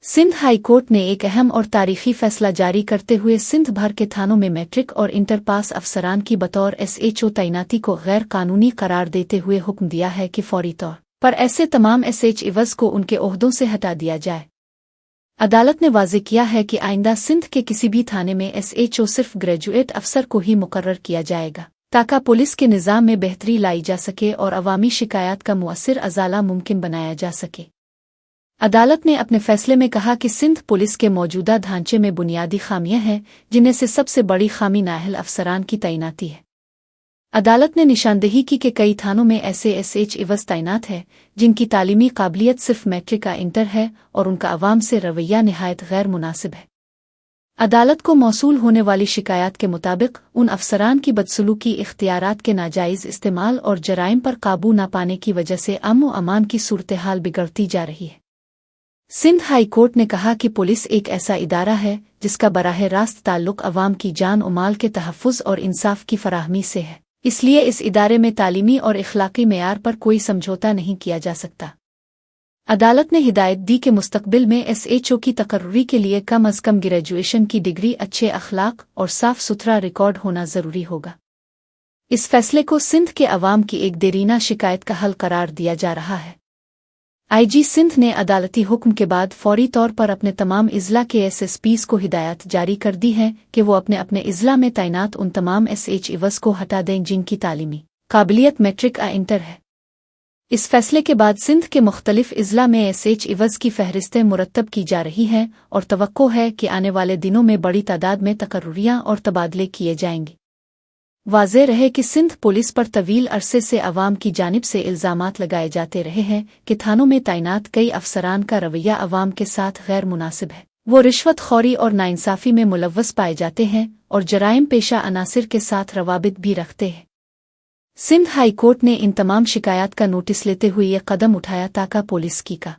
Sindh high court ने एक अहम और तारीखी फैसला जारी करते हुए सिंध भर के थानों में मैट्रिक और इंटर पास अफसरान की बतौर एसएचओ तैनाती को गैर कानूनी करार देते हुए हुक्म दिया है कि फौरी तौर पर ऐसे तमाम एसएचओज़ को उनके ओहदों से हटा दिया जाए। अदालत ने वाज़ेह किया है कि आइंदा सिंध के किसी भी थाने में एसएचओ सिर्फ ग्रेजुएट अफसर को ही मुकर्रर किया जाएगा, ताकि पुलिस के निज़ाम में बेहतरी लाई जा सके और अवामी शिकायत का मुअस्सिर अज़ाला मुमकिन बनाया जा सके। अदालत ने अपने फैसले में कहा कि सिंध पुलिस के मौजूदा ढांचे में बुनियादी खामियां हैं, जिनमें से सबसे बड़ी खामी नाअहल अफसरान की तैनाती है। अदालत ने निशानदेही की कि कई थानों में ऐसे एसएचओज़ तैनात हैं जिनकी तालीमी काबिलियत सिर्फ मैट्रिक या इंटर है और उनका अवाम से रवैया निहायत गैर मुनासिब है। अदालत को मौसूल होने वाली शिकायत के मुताबिक उन अफसरान की बदसलूकी, इख्तियारात के नाजायज़ इस्तेमाल और जराइम पर काबू न पाने की वजह से अमन व अमान की सूरत हाल बिगड़ती जा रही है। सिंध हाई कोर्ट ने कहा कि पुलिस एक ऐसा इदारा है जिसका बराह रास्त ताल्लुक अवाम की जान और माल के तहफ़्फ़ुज़ और इंसाफ की फराहमी से है, इसलिए इस इदारे में तालीमी और इखलाकी मेयार पर कोई समझौता नहीं किया जा सकता। अदालत ने हिदायत दी कि मुस्तक़बिल में एसएचओ की तकर्री के लिए कम अज़ कम ग्रेजुएशन की डिग्री, अच्छे अखलाक और साफ़ सुथरा रिकॉर्ड होना ज़रूरी होगा। इस फैसले को सिंध के अवाम की एक देरीना शिकायत का हल करार दिया जा रहा है। आईजी सिंध ने अदालती हुक्म के बाद फौरी तौर पर अपने तमाम इज़ला के एसएसपीज़ को हिदायत जारी कर दी है कि वो अपने अपने इज़ला में तैनात उन तमाम एसएचओज़ को हटा दें जिनकी तालीमी काबिलियत मैट्रिक या इंटर है। इस फैसले के बाद सिंध के मुख्तलिफ इज़ला में एसएचओज़ की फहरिस्तें मुरतब की जा रही हैं और तवक्को है कि आने वाले दिनों में बड़ी तादाद में तकर्रियाँ और तबादले किए जाएंगे। वाज़ेह रहे कि सिंध पुलिस पर तवील अरसे से अवाम की जानिब से इल्ज़ामात लगाए जाते रहे हैं कि थानों में तैनात कई अफसरान का रवैया अवाम के साथ गैर मुनासिब है, वो रिश्वत खौरी और नाइंसाफ़ी में मुलव्वस पाए जाते हैं और जराइम पेशा अनासिर के साथ रवाबित भी रखते हैं। सिंध हाई कोर्ट ने इन तमाम शिकायत का नोटिस लेते हुए यह कदम उठाया ताकि पुलिस की का